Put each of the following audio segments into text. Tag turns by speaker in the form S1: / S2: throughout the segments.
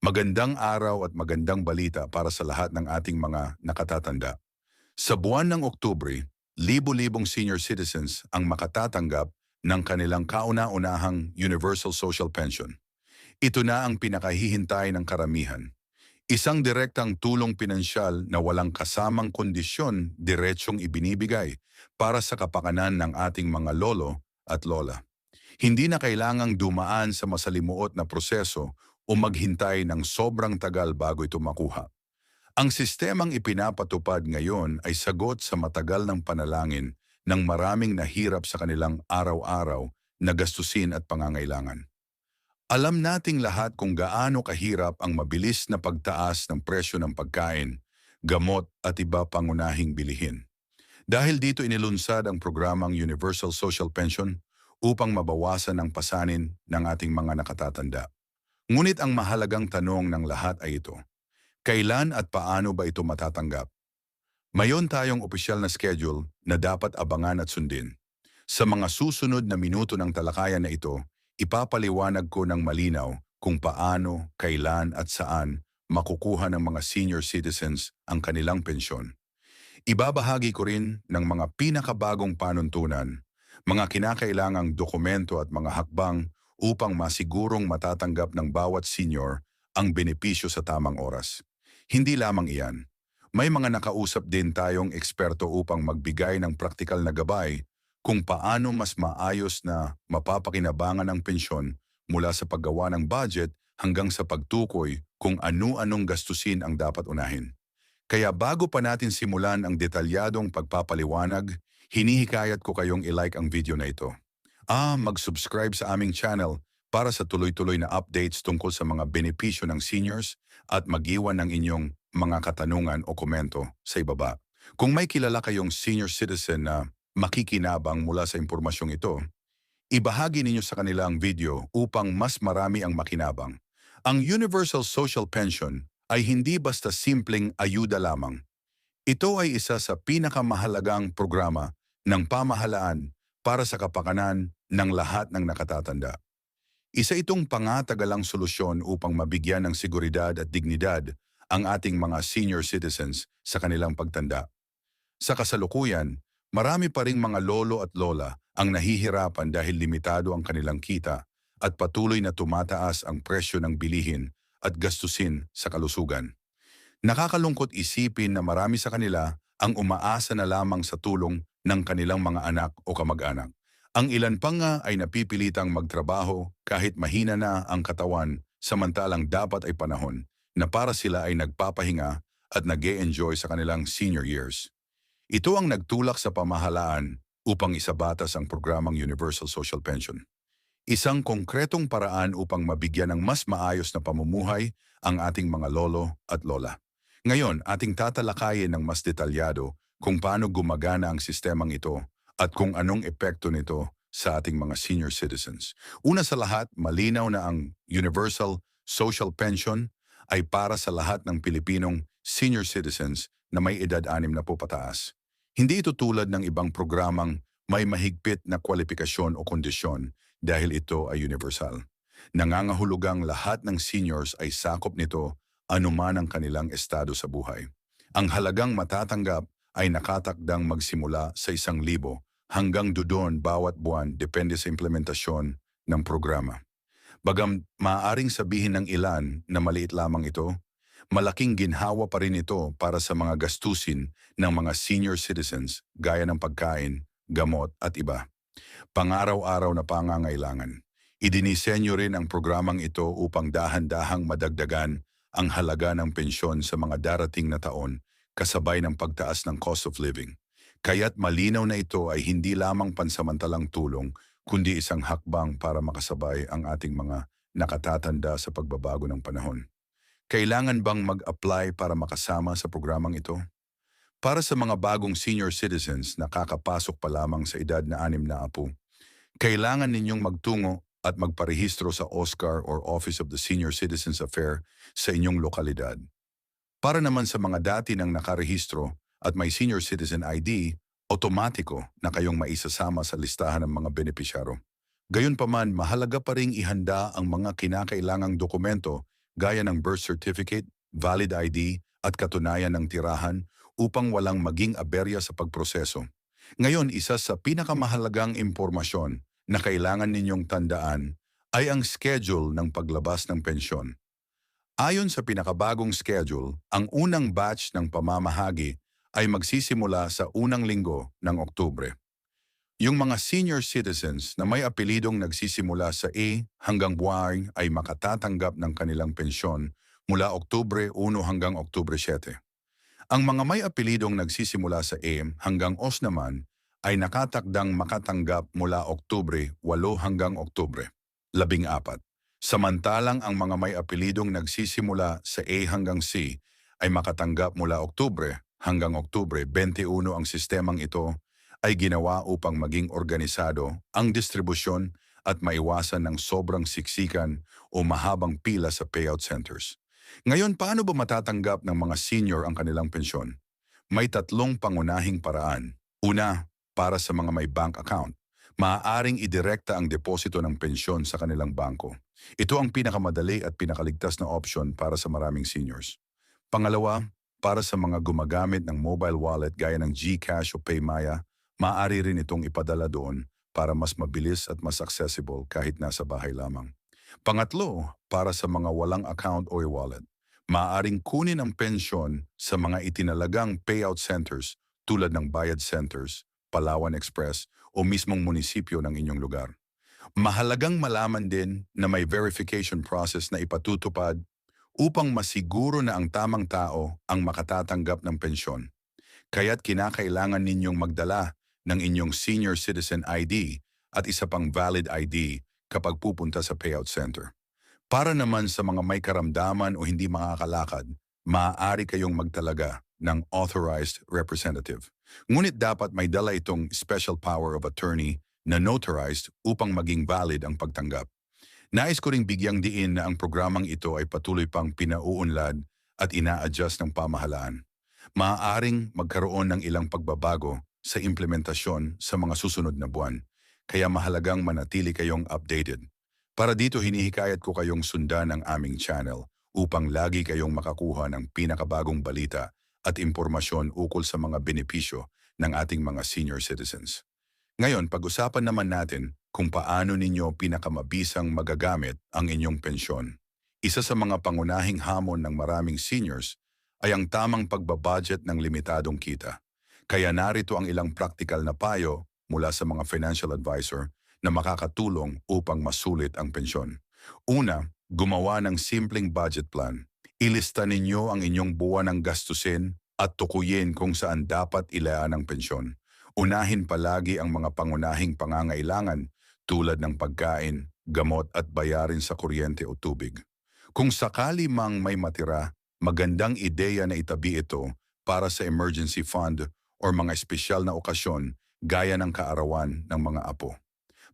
S1: Magandang araw at magandang balita para sa lahat ng ating mga nakatatanda. Sa buwan ng Oktubre, libo-libong senior citizens ang makatatanggap ng kanilang kauna-unahang Universal Social Pension. Ito na ang pinakahihintay ng karamihan. Isang direktang tulong pinansyal na walang kasamang kondisyon diretsyong ibinibigay para sa kapakanan ng ating mga lolo at lola. Hindi na kailangang dumaan sa masalimuot na proseso o maghintay ng sobrang tagal bago ito makuha. Ang sistemang ipinapatupad ngayon ay sagot sa matagal ng panalangin ng maraming nahirap sa kanilang araw-araw na gastusin at pangangailangan. Alam nating lahat kung gaano kahirap ang mabilis na pagtaas ng presyo ng pagkain, gamot at iba pangunahing bilihin. Dahil dito inilunsad ang programang Universal Social Pension upang mabawasan ang pasanin ng ating mga nakatatanda. Ngunit ang mahalagang tanong ng lahat ay ito: kailan at paano ba ito matatanggap? Mayon tayong opisyal na schedule na dapat abangan at sundin. Sa mga susunod na minuto ng talakayan na ito, ipapaliwanag ko ng malinaw kung paano, kailan at saan makukuha ng mga senior citizens ang kanilang pensyon. Ibabahagi ko rin ng mga pinakabagong panuntunan, mga kinakailangang dokumento at mga hakbang upang masigurong matatanggap ng bawat senior ang benepisyo sa tamang oras. Hindi lamang iyan, may mga nakausap din tayong eksperto upang magbigay ng praktikal na gabay kung paano mas maayos na mapapakinabangan ang pensyon mula sa paggawa ng budget hanggang sa pagtukoy kung ano-anong gastusin ang dapat unahin. Kaya bago pa natin simulan ang detalyadong pagpapaliwanag, hinihikayat ko kayong i-like ang video na ito. Mag-subscribe sa aming channel para sa tuloy-tuloy na updates tungkol sa mga benepisyo ng seniors at mag-iwan ng inyong mga katanungan o komento sa ibaba. Kung may kilala kayong senior citizen na makikinabang mula sa impormasyong ito, ibahagi ninyo sa kanila ang video upang mas marami ang makinabang. Ang Universal Social Pension ay hindi basta simpleng ayuda lamang. Ito ay isa sa pinakamahalagang programa ng pamahalaan para sa kapakanan ng lahat ng nakatatanda. Isa itong pangatagalang solusyon upang mabigyan ng seguridad at dignidad ang ating mga senior citizens sa kanilang pagtanda. Sa kasalukuyan, marami pa ring mga lolo at lola ang nahihirapan dahil limitado ang kanilang kita at patuloy na tumataas ang presyo ng bilihin at gastusin sa kalusugan. Nakakalungkot isipin na marami sa kanila ang umaasa na lamang sa tulong ng kanilang mga anak o kamag-anak. Ang ilan pa nga ay napipilitang magtrabaho kahit mahina na ang katawan, samantalang dapat ay panahon na para sila ay nagpapahinga at nag-e-enjoy sa kanilang senior years. Ito ang nagtulak sa pamahalaan upang isabatas ang programang Universal Social Pension. Isang konkretong paraan upang mabigyan ng mas maayos na pamumuhay ang ating mga lolo at lola. Ngayon, ating tatalakayin ng mas detalyado kung paano gumagana ang sistemang ito at kung anong epekto nito sa ating mga senior citizens. Una sa lahat, malinaw na ang Universal Social Pension ay para sa lahat ng Pilipinong senior citizens na may edad 60 pataas. Hindi ito tulad ng ibang programang may mahigpit na kwalifikasyon o kondisyon dahil ito ay universal. Nangangahulugang lahat ng seniors ay sakop nito anuman ang kanilang estado sa buhay. Ang halagang matatanggap ay nakatakdang magsimula sa 1,000 hanggang dudon bawat buwan depende sa implementasyon ng programa. Bagam maaaring sabihin ng ilan na maliit lamang ito, malaking ginhawa pa rin ito para sa mga gastusin ng mga senior citizens gaya ng pagkain, gamot at iba. Pang-araw-araw na pangangailangan. Idinisenyo rin ang programang ito upang dahan-dahang madagdagan ang halaga ng pensyon sa mga darating na taon kasabay ng pagtaas ng cost of living. Kaya't malinaw na ito ay hindi lamang pansamantalang tulong, kundi isang hakbang para makasabay ang ating mga nakatatanda sa pagbabago ng panahon. Kailangan bang mag-apply para makasama sa programang ito? Para sa mga bagong senior citizens na kakapasok pa lamang sa edad na 60, kailangan ninyong magtungo at magparehistro sa OSCAR or Office of the Senior Citizens Affairs sa inyong lokalidad. Para naman sa mga dati nang nakarehistro at may senior citizen ID, otomatiko na kayong maisasama sa listahan ng mga benepisyaro. Gayunpaman, mahalaga pa ring ihanda ang mga kinakailangang dokumento gaya ng birth certificate, valid ID at katunayan ng tirahan upang walang maging aberya sa pagproseso. Ngayon, isa sa pinakamahalagang impormasyon na kailangan ninyong tandaan ay ang schedule ng paglabas ng pensyon. Ayon sa pinakabagong schedule, ang unang batch ng pamamahagi ay magsisimula sa unang linggo ng Oktubre. Yung mga senior citizens na may apelidong nagsisimula sa A hanggang Y ay makatatanggap ng kanilang pensyon mula Oktubre 1 hanggang Oktubre 7. Ang mga may apelidong nagsisimula sa A hanggang OS naman ay nakatakdang makatanggap mula Oktubre 8 hanggang Oktubre 14. Samantalang ang mga may apelidong nagsisimula sa A hanggang C ay makatanggap mula Oktubre hanggang Oktubre 21. Ang sistemang ito ay ginawa upang maging organisado ang distribusyon at maiwasan ng sobrang siksikan o mahabang pila sa payout centers. Ngayon, paano ba matatanggap ng mga senior ang kanilang pensyon? May tatlong pangunahing paraan. Una, para sa mga may bank account. Maaaring idirekta ang deposito ng pensyon sa kanilang bangko. Ito ang pinakamadali at pinakaligtas na option para sa maraming seniors. Pangalawa, para sa mga gumagamit ng mobile wallet gaya ng GCash o PayMaya, maaari rin itong ipadala doon para mas mabilis at mas accessible kahit nasa bahay lamang. Pangatlo, para sa mga walang account o e-wallet, maaaring kunin ang pensyon sa mga itinalagang payout centers tulad ng Bayad Centers, Palawan Express o mismong munisipyo ng inyong lugar. Mahalagang malaman din na may verification process na ipatutupad upang masiguro na ang tamang tao ang makatatanggap ng pensyon. Kaya't kinakailangan ninyong magdala ng inyong senior citizen ID at isa pang valid ID kapag pupunta sa payout center. Para naman sa mga may karamdaman o hindi makakalakad, maaari kayong magtalaga ng authorized representative. Ngunit dapat may dala itong special power of attorney na notarized upang maging valid ang pagtanggap. Nais ko ring bigyang diin na ang programang ito ay patuloy pang pinauunlad at ina-adjust ng pamahalaan. Maaaring magkaroon ng ilang pagbabago sa implementasyon sa mga susunod na buwan, kaya mahalagang manatili kayong updated. Para dito hinihikayat ko kayong sundan ang aming channel upang lagi kayong makakuha ng pinakabagong balita at impormasyon ukol sa mga benepisyo ng ating mga senior citizens. Ngayon, pag-usapan naman natin kung paano ninyo pinakamabisang magagamit ang inyong pensyon. Isa sa mga pangunahing hamon ng maraming seniors ay ang tamang pagbabudget ng limitadong kita. Kaya narito ang ilang practical na payo mula sa mga financial advisor na makakatulong upang masulit ang pensyon. Una, gumawa ng simpleng budget plan. Ilista ninyo ang inyong buwanang gastusin at tukuyin kung saan dapat ilaan ang pensyon. Unahin palagi ang mga pangunahing pangangailangan tulad ng pagkain, gamot at bayarin sa kuryente o tubig. Kung sakali mang may matira, magandang ideya na itabi ito para sa emergency fund o mga espesyal na okasyon gaya ng kaarawan ng mga apo.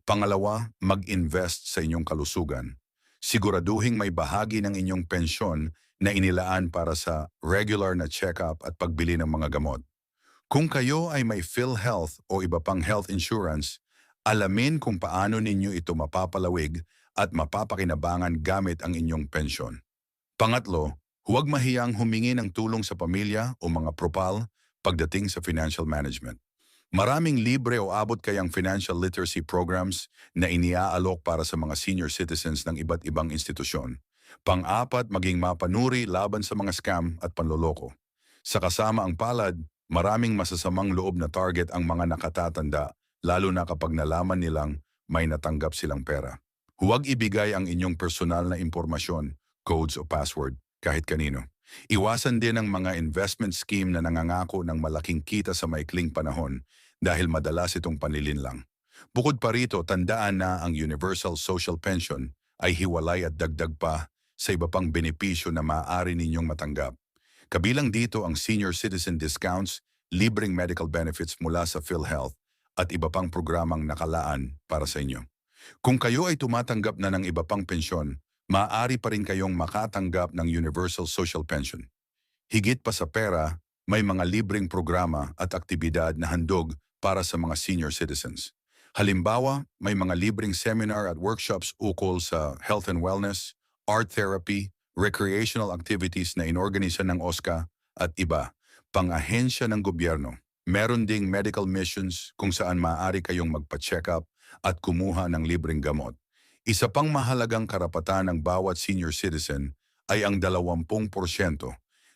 S1: Pangalawa, mag-invest sa inyong kalusugan. Siguraduhing may bahagi ng inyong pensyon na inilaan para sa regular na check-up at pagbili ng mga gamot. Kung kayo ay may PhilHealth o iba pang health insurance, alamin kung paano ninyo ito mapapalawig at mapapakinabangan gamit ang inyong pensyon. Pangatlo, huwag mahiyang humingi ng tulong sa pamilya o mga propal pagdating sa financial management. Maraming libre o abot kayang financial literacy programs na iniaalok para sa mga senior citizens ng iba't ibang institusyon. Pang-apat, maging mapanuri laban sa mga scam at panloloko. Sa kasama ang palad, maraming masasamang loob na target ang mga nakatatanda, lalo na kapag nalaman nilang may natanggap silang pera. Huwag ibigay ang inyong personal na impormasyon, codes o password kahit kanino. Iwasan din ang mga investment scheme na nangangako ng malaking kita sa maikling panahon dahil madalas itong panlilinlang. Bukod pa rito, tandaan na ang Universal Social Pension ay hiwalay at dagdag pa sa iba pang benepisyo na maaari ninyong matanggap. Kabilang dito ang senior citizen discounts, libreng medical benefits mula sa PhilHealth at iba pang programang nakalaan para sa inyo. Kung kayo ay tumatanggap na ng iba pang pensyon, maaari pa rin kayong makatanggap ng Universal Social Pension. Higit pa sa pera, may mga libreng programa at aktibidad na handog para sa mga senior citizens. Halimbawa, may mga libreng seminar at workshops ukol sa health and wellness, art therapy, recreational activities na inorganisa ng OSCA at iba, pang-ahensya ng gobyerno. Meron ding medical missions kung saan maaari kayong magpa-check up at kumuha ng libreng gamot. Isa pang mahalagang karapatan ng bawat senior citizen ay ang 20%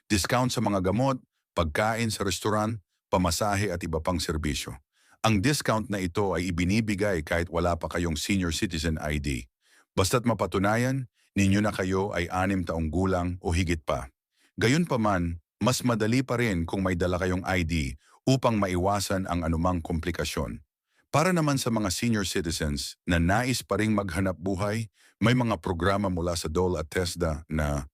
S1: discount sa mga gamot, pagkain sa restaurant, pamasahe at iba pang serbisyo. Ang discount na ito ay ibinibigay kahit wala pa kayong senior citizen ID. Basta't mapatunayan, ninyo na kayo ay 6 taong gulang o higit pa. Gayunpaman, mas madali pa rin kung may dala kayong ID upang maiwasan ang anumang komplikasyon. Para naman sa mga senior citizens na nais pa ring maghanap buhay, may mga programa mula sa DOL at TESDA na